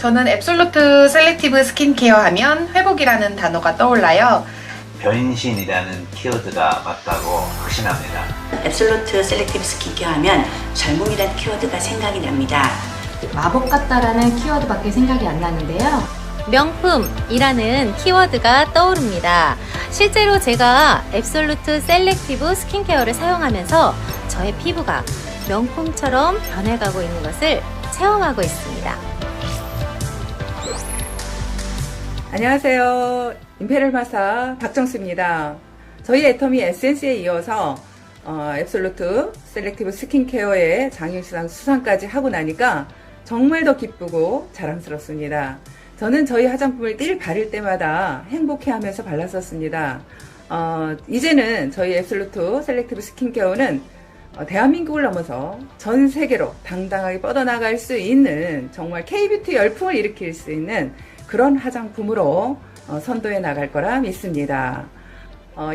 저는 앱솔루트 셀렉티브 스킨케어 하면 회복이라는 단어가 떠올라요. 변신이라는 키워드가 맞다고 확신합니다. 앱솔루트 셀렉티브 스킨케어 하면 젊음이라는 키워드가 생각이 납니다. 마법 같다라는 키워드밖에 생각이 안 나는데요. 명품이라는 키워드가 떠오릅니다. 실제로 제가 앱솔루트 셀렉티브 스킨케어를 사용하면서 저의 피부가 명품처럼 변해가고 있는 것을 체험하고 있습니다. 안녕하세요. 임페럴 마사 박정수입니다. 저희 애터미 에센스에 이어서 앱솔루트 셀렉티브 스킨케어의 장윤시상 수상까지 하고 나니까 정말 더 기쁘고 자랑스럽습니다. 저는 저희 화장품을 늘 바를 때마다 행복해하면서 발랐었습니다. 이제는 저희 앱솔루트 셀렉티브 스킨케어는 대한민국을 넘어서 전 세계로 당당하게 뻗어나갈 수 있는 정말 K뷰티 열풍을 일으킬 수 있는 그런 화장품으로 선도해 나갈 거라 믿습니다.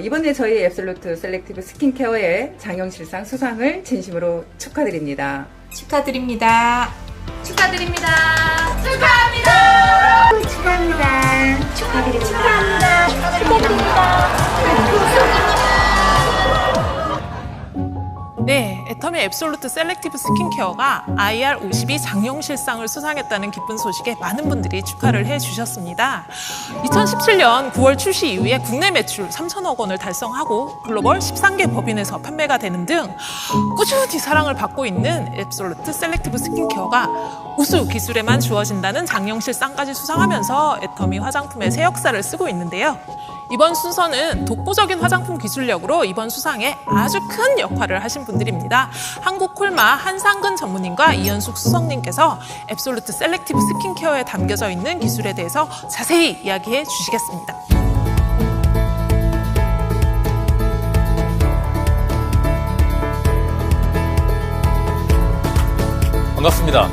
이번에 저희 앱솔루트 셀렉티브 스킨케어의 장영실상 수상을 진심으로 축하드립니다. 축하드립니다. 축하드립니다. 축하합니다. 축하드립니다. 네, 애터미 앱솔루트 셀렉티브 스킨케어가 IR52 장영실상을 수상했다는 기쁜 소식에 많은 분들이 축하를 해주셨습니다. 2017년 9월 출시 이후에 국내 매출 3천억 원을 달성하고 글로벌 13개 법인에서 판매가 되는 등 꾸준히 사랑을 받고 있는 앱솔루트 셀렉티브 스킨케어가 우수 기술에만 주어진다는 장영실상까지 수상하면서 애터미 화장품의 새 역사를 쓰고 있는데요. 이번 순서는 독보적인 화장품 기술력으로 이번 수상에 아주 큰 역할을 하신 분들입니다. 한국콜마 한상근 전무님과 이현숙 수석님께서 앱솔루트 셀렉티브 스킨케어에 담겨져 있는 기술에 대해서 자세히 이야기해 주시겠습니다. 반갑습니다.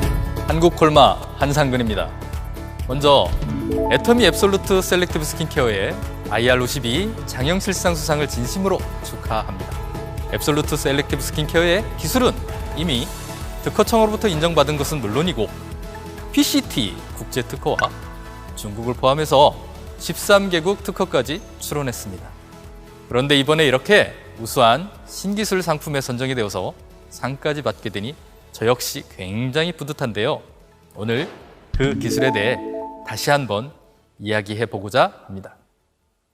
한국콜마 한상근입니다. 먼저 애터미 앱솔루트 셀렉티브 스킨케어의 IR52 장영실상 수상을 진심으로 축하합니다. 앱솔루트 셀렉티브 스킨케어의 기술은 이미 특허청으로부터 인정받은 것은 물론이고 PCT 국제특허와 중국을 포함해서 13개국 특허까지 출원했습니다. 그런데 이번에 이렇게 우수한 신기술 상품에 선정이 되어서 상까지 받게 되니 저 역시 굉장히 뿌듯한데요. 오늘 그 기술에 대해 다시 한번 이야기해 보고자 합니다.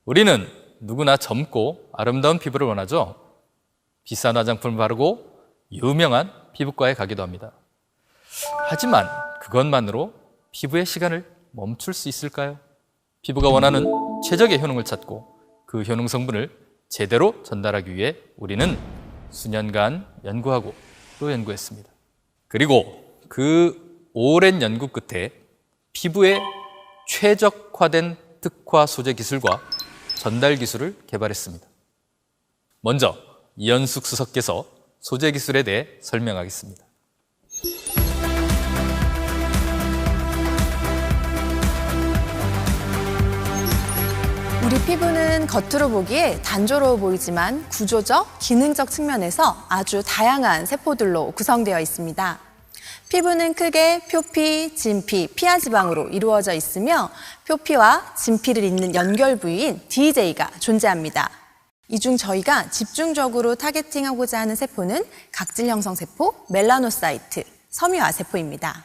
우리는 누구나 젊고 아름다운 피부를 원하죠. 비싼 화장품을 바르고 유명한 피부과에 가기도 합니다. 하지만 그것만으로 피부의 시간을 멈출 수 있을까요? 피부가 원하는 최적의 효능을 찾고 그 효능 성분을 제대로 전달하기 위해 우리는 수년간 연구하고 또 연구했습니다. 그리고 그 오랜 연구 끝에 피부에 최적화된 특화 소재 기술과 전달 기술을 개발했습니다. 먼저 이현숙 수석께서 소재 기술에 대해 설명하겠습니다. 우리 피부는 겉으로 보기에 단조로워 보이지만 구조적, 기능적 측면에서 아주 다양한 세포들로 구성되어 있습니다. 피부는 크게 표피, 진피, 피하지방으로 이루어져 있으며 표피와 진피를 잇는 연결 부위인 DJ가 존재합니다. 이 중 저희가 집중적으로 타겟팅하고자 하는 세포는 각질 형성 세포, 멜라노사이트, 섬유화 세포입니다.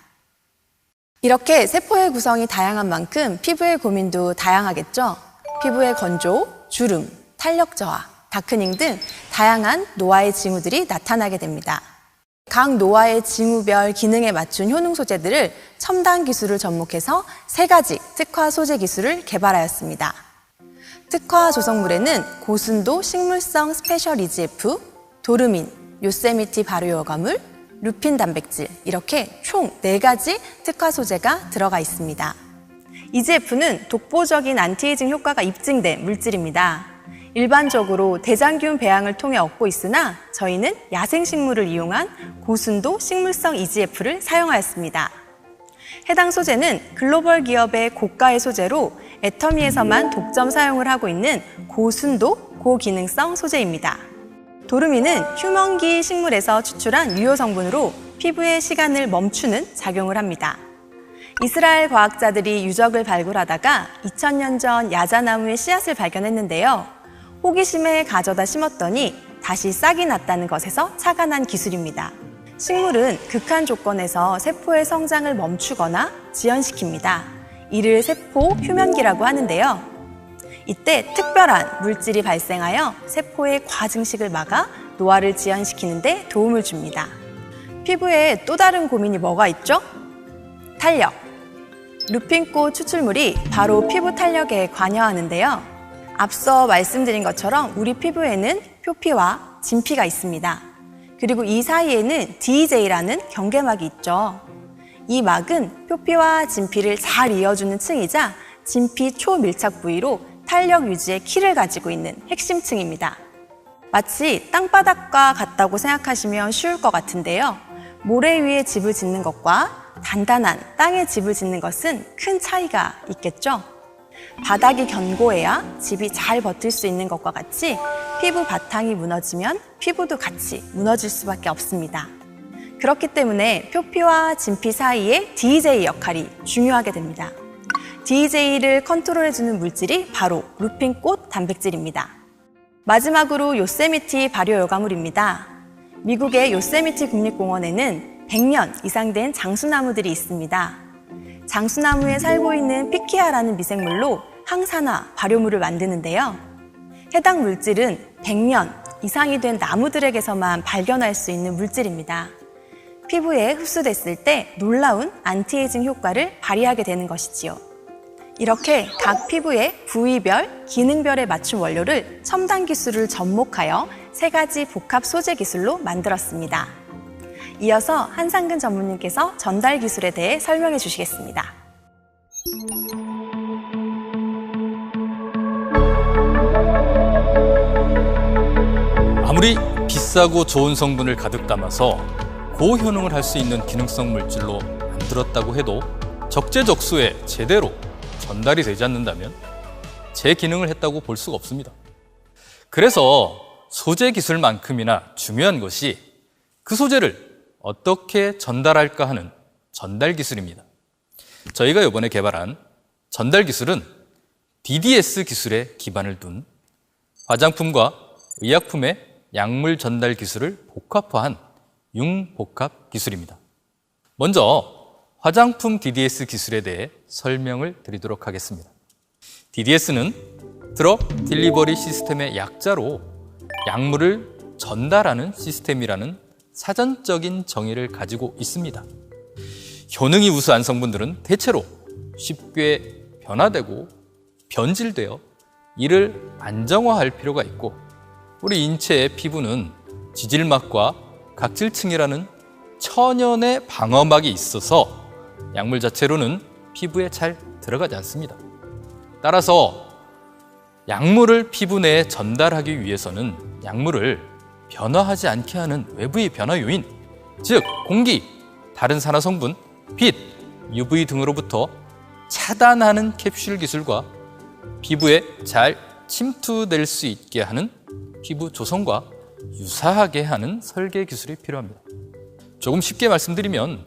이렇게 세포의 구성이 다양한 만큼 피부의 고민도 다양하겠죠. 피부의 건조, 주름, 탄력 저하, 다크닝 등 다양한 노화의 징후들이 나타나게 됩니다. 각 노화의 징후별 기능에 맞춘 효능 소재들을 첨단 기술을 접목해서 3가지 특화 소재 기술을 개발하였습니다. 특화 조성물에는 고순도 식물성 스페셜 EGF, 도르민, 요세미티 발효효과물, 루핀 단백질 이렇게 총 4가지 특화 소재가 들어가 있습니다. EGF는 독보적인 안티에이징 효과가 입증된 물질입니다. 일반적으로 대장균 배양을 통해 얻고 있으나 저희는 야생식물을 이용한 고순도 식물성 EGF를 사용하였습니다. 해당 소재는 글로벌 기업의 고가의 소재로 애터미에서만 독점 사용을 하고 있는 고순도, 고기능성 소재입니다. 도르민은 휴먼기 식물에서 추출한 유효 성분으로 피부의 시간을 멈추는 작용을 합니다. 이스라엘 과학자들이 유적을 발굴하다가 2000년 전 야자나무의 씨앗을 발견했는데요. 호기심에 가져다 심었더니 다시 싹이 났다는 것에서 착안한 기술입니다. 식물은 극한 조건에서 세포의 성장을 멈추거나 지연시킵니다. 이를 세포 휴면기라고 하는데요. 이때 특별한 물질이 발생하여 세포의 과증식을 막아 노화를 지연시키는 데 도움을 줍니다. 피부에 또 다른 고민이 뭐가 있죠? 탄력. 루핀꽃 추출물이 바로 피부 탄력에 관여하는데요. 앞서 말씀드린 것처럼 우리 피부에는 표피와 진피가 있습니다. 그리고 이 사이에는 DJ라는 경계막이 있죠. 이 막은 표피와 진피를 잘 이어주는 층이자 진피 초밀착 부위로 탄력 유지의 키를 가지고 있는 핵심 층입니다. 마치 땅바닥과 같다고 생각하시면 쉬울 것 같은데요. 모래 위에 집을 짓는 것과 단단한 땅에 집을 짓는 것은 큰 차이가 있겠죠? 바닥이 견고해야 집이 잘 버틸 수 있는 것과 같이 피부 바탕이 무너지면 피부도 같이 무너질 수밖에 없습니다. 그렇기 때문에 표피와 진피 사이의 DJ 역할이 중요하게 됩니다. DJ를 컨트롤해주는 물질이 바로 루핀꽃 단백질입니다. 마지막으로 요세미티 발효여과물입니다. 미국의 요세미티 국립공원에는 100년 이상 된 장수나무들이 있습니다. 장수나무에 살고 있는 피키아라는 미생물로 항산화 발효물을 만드는데요. 해당 물질은 100년 이상이 된 나무들에게서만 발견할 수 있는 물질입니다. 피부에 흡수됐을 때 놀라운 안티에이징 효과를 발휘하게 되는 것이지요. 이렇게 각 피부의 부위별, 기능별에 맞춘 원료를 첨단 기술을 접목하여 3가지 복합 소재 기술로 만들었습니다. 이어서 한상근 전무님께서 전달 기술에 대해 설명해 주시겠습니다. 아무리 비싸고 좋은 성분을 가득 담아서 고효능을 할 수 있는 기능성 물질로 만들었다고 해도 적재적소에 제대로 전달이 되지 않는다면 제 기능을 했다고 볼 수가 없습니다. 그래서 소재 기술만큼이나 중요한 것이 그 소재를 어떻게 전달할까 하는 전달 기술입니다. 저희가 이번에 개발한 전달 기술은 DDS 기술에 기반을 둔 화장품과 의약품의 약물 전달 기술을 복합화한 융복합 기술입니다. 먼저 화장품 DDS 기술에 대해 설명을 드리도록 하겠습니다. DDS는 드럭 딜리버리 시스템의 약자로 약물을 전달하는 시스템이라는 사전적인 정의를 가지고 있습니다. 효능이 우수한 성분들은 대체로 쉽게 변화되고 변질되어 이를 안정화할 필요가 있고, 우리 인체의 피부는 지질막과 각질층이라는 천연의 방어막이 있어서 약물 자체로는 피부에 잘 들어가지 않습니다. 따라서 약물을 피부 내에 전달하기 위해서는 약물을 변화하지 않게 하는 외부의 변화 요인, 즉 공기, 다른 산화 성분, 빛, UV 등으로부터 차단하는 캡슐 기술과 피부에 잘 침투될 수 있게 하는 피부 조성과 유사하게 하는 설계 기술이 필요합니다. 조금 쉽게 말씀드리면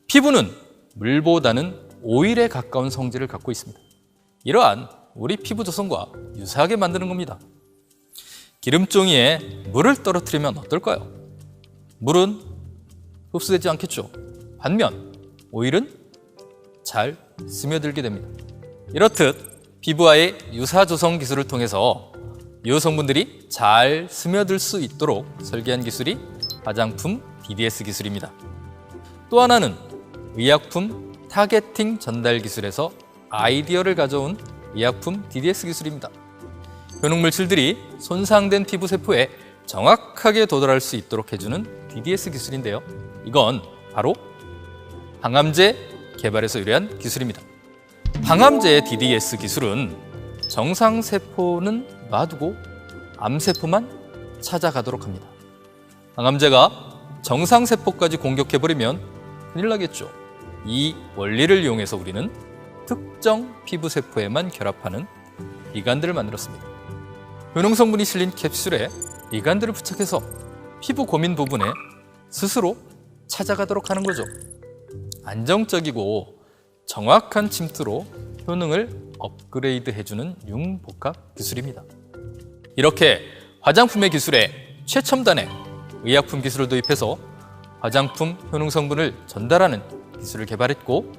피부는 물보다는 오일에 가까운 성질을 갖고 있습니다. 이러한 우리 피부 조성과 유사하게 만드는 겁니다. 기름종이에 물을 떨어뜨리면 어떨까요? 물은 흡수되지 않겠죠. 반면 오일은 잘 스며들게 됩니다. 이렇듯 피부와의 유사 조성 기술을 통해서 이 성분들이 잘 스며들 수 있도록 설계한 기술이 화장품 DDS 기술입니다. 또 하나는 의약품 타겟팅 전달 기술에서 아이디어를 가져온 의약품 DDS 기술입니다. 효능물질들이 손상된 피부 세포에 정확하게 도달할 수 있도록 해주는 DDS 기술인데요. 이건 바로 항암제 개발에서 유래한 기술입니다. 항암제의 DDS 기술은 정상세포는 놔두고 암세포만 찾아가도록 합니다. 항암제가 정상세포까지 공격해버리면 큰일 나겠죠. 이 원리를 이용해서 우리는 특정 피부세포에만 결합하는 리간드를 만들었습니다. 효능성분이 실린 캡슐에 리간드를 부착해서 피부 고민 부분에 스스로 찾아가도록 하는 거죠. 안정적이고 정확한 침투로 효능을 업그레이드해주는 융복합 기술입니다. 이렇게 화장품의 기술에 최첨단의 의약품 기술을 도입해서 화장품 효능 성분을 전달하는 기술을 개발했고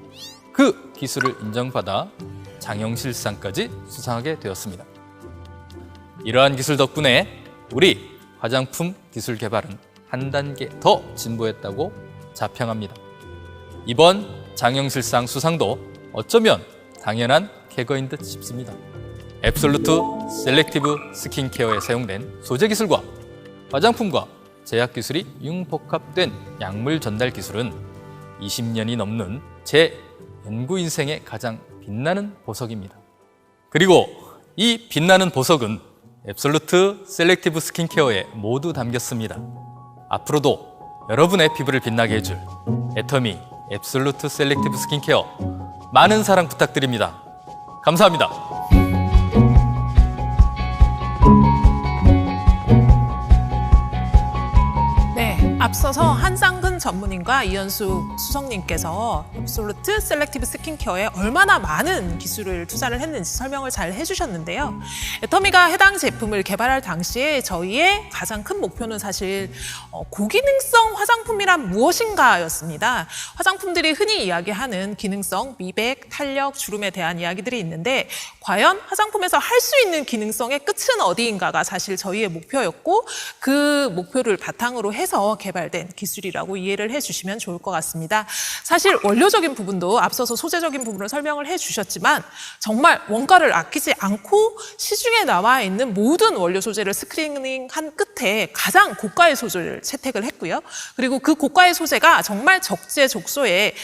그 기술을 인정받아 장영실상까지 수상하게 되었습니다. 이러한 기술 덕분에 우리 화장품 기술 개발은 한 단계 더 진보했다고 자평합니다. 이번 장영실상 수상도 어쩌면 당연한 쾌거인 듯 싶습니다. 앱솔루트 셀렉티브 스킨케어에 사용된 소재 기술과 화장품과 제약 기술이 융복합된 약물 전달 기술은 20년이 넘는 제 연구 인생의 가장 빛나는 보석입니다. 그리고 이 빛나는 보석은 앱솔루트 셀렉티브 스킨케어에 모두 담겼습니다. 앞으로도 여러분의 피부를 빛나게 해줄 애터미 앱솔루트 셀렉티브 스킨케어 많은 사랑 부탁드립니다. 감사합니다. 앞서서 한상근 전문인과 이현숙 수석님께서 앱솔루트 셀렉티브 스킨케어에 얼마나 많은 기술을 투자를 했는지 설명을 잘 해주셨는데요. 애터미가 해당 제품을 개발할 당시에 저희의 가장 큰 목표는 사실 고기능성 화장품이란 무엇인가였습니다. 화장품들이 흔히 이야기하는 기능성, 미백, 탄력, 주름에 대한 이야기들이 있는데 과연 화장품에서 할 수 있는 기능성의 끝은 어디인가가 사실 저희의 목표였고 그 목표를 바탕으로 해서 개발된 기술이라고 이해를 해주시면 좋을 것 같습니다. 사실 원료적인 부분도 앞서서 소재적인 부분을 설명을 해주셨지만 정말 원가를 아끼지 않고 시중에 나와 있는 모든 원료 소재를 스크리닝한 끝에 가장 고가의 소재를 채택을 했고요. 그리고 그 고가의 소재가 정말 적재적소에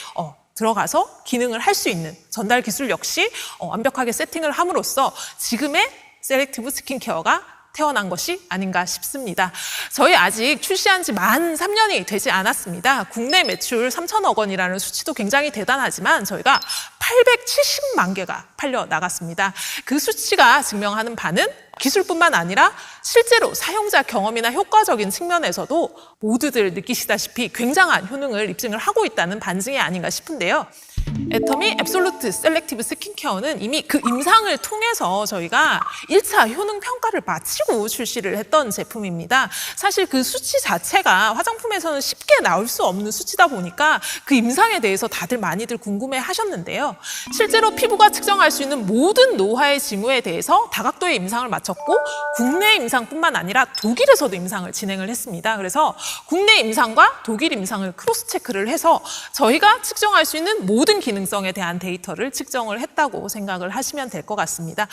들어가서 기능을 할 수 있는 전달 기술 역시 완벽하게 세팅을 함으로써 지금의 셀렉티브 스킨케어가 태어난 것이 아닌가 싶습니다. 저희 아직 출시한 지 만 3년이 되지 않았습니다. 국내 매출 3천억 원이라는 수치도 굉장히 대단하지만 저희가 870만 개가 팔려 나갔습니다. 그 수치가 증명하는 바는 기술뿐만 아니라 실제로 사용자 경험이나 효과적인 측면에서도 모두들 느끼시다시피 굉장한 효능을 입증을 하고 있다는 반증이 아닌가 싶은데요. 애터미 앱솔루트 셀렉티브 스킨케어는 이미 그 임상을 통해서 저희가 1차 효능 평가를 마치고 출시를 했던 제품입니다. 사실 그 수치 자체가 화장품에서는 쉽게 나올 수 없는 수치다 보니까 그 임상에 대해서 다들 많이들 궁금해 하셨는데요. 실제로 피부가 측정할 수 있는 모든 노화의 징후에 대해서 다각도의 임상을 마쳤고 국내 임상뿐만 아니라 독일에서도 임상을 진행을 했습니다. 그래서 국내 임상과 독일 임상을 크로스 체크를 해서 저희가 측정할 수 있는 모든 기능성에 대한 데이터를 측정을 했다고 생각을 하시면 될 것 같습니다.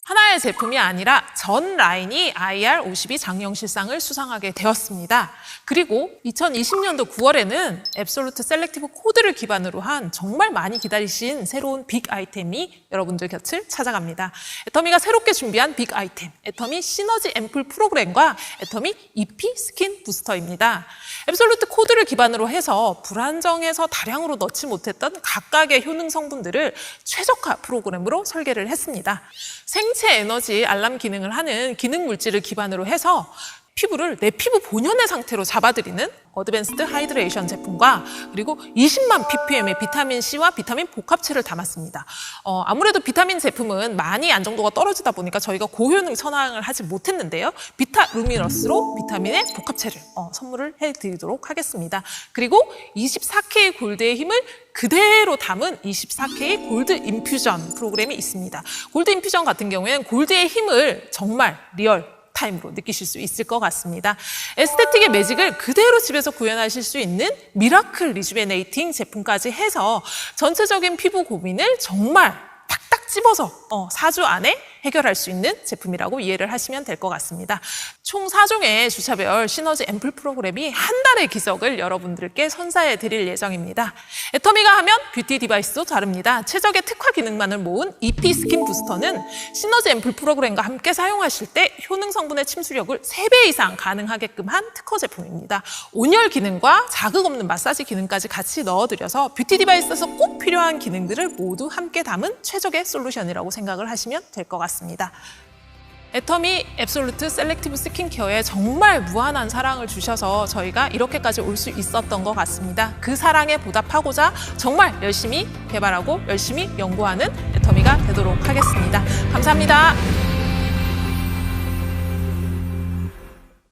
하나의 제품이 아니라 전 라인이 IR52 장영실상을 수상하게 되었습니다. 그리고 2020년도 9월에는 앱솔루트 셀렉티브 코드를 기반으로 한 정말 많이 기다리신 새로운 빅 아이템이 여러분들 곁을 찾아갑니다. 애터미가 새롭게 준비한 빅 아이템, 애터미 시너지 앰플 프로그램과 애터미 EP 스킨 부스터입니다. 앱솔루트 코드를 기반으로 해서 불안정해서 다량으로 넣지 못했던 각각의 효능 성분들을 최적화 프로그램으로 설계를 했습니다. 생체 에너지 알람 기능을 하는 기능 물질을 기반으로 해서 피부를 내 피부 본연의 상태로 잡아들이는 어드밴스드 하이드레이션 제품과 그리고 20만 ppm의 비타민C와 비타민 복합체를 담았습니다. 아무래도 비타민 제품은 많이 안정도가 떨어지다 보니까 저희가 고효능 선항을 하지 못했는데요. 비타루미너스로 비타민의 복합체를 선물을 해드리도록 하겠습니다. 그리고 24K 골드의 힘을 그대로 담은 24K 골드 인퓨전 프로그램이 있습니다. 골드 인퓨전 같은 경우에는 골드의 힘을 정말 리얼 타임으로 느끼실 수 있을 것 같습니다. 에스테틱의 매직을 그대로 집에서 구현하실 수 있는 미라클 리주베네이팅 제품까지 해서 전체적인 피부 고민을 정말 탁탁 집어서 4주 안에 해결할 수 있는 제품이라고 이해를 하시면 될 것 같습니다. 총 4종의 주차별 시너지 앰플 프로그램이 한 달의 기적을 여러분들께 선사해 드릴 예정입니다. 애터미가 하면 뷰티 디바이스도 다릅니다. 최적의 특화 기능만을 모은 EP 스킨 부스터는 시너지 앰플 프로그램과 함께 사용하실 때 효능 성분의 침수력을 3배 이상 가능하게끔 한 특허 제품입니다. 온열 기능과 자극 없는 마사지 기능까지 같이 넣어드려서 뷰티 디바이스에서 꼭 필요한 기능들을 모두 함께 담은 최적의 솔루션이라고 생각을 하시면 될 것 같습니다. 애터미 앱솔루트 셀렉티브 스킨케어에 정말 무한한 사랑을 주셔서 저희가 이렇게까지 올 수 있었던 것 같습니다. 그 사랑에 보답하고자 정말 열심히 개발하고 열심히 연구하는 애터미가 되도록 하겠습니다. 감사합니다.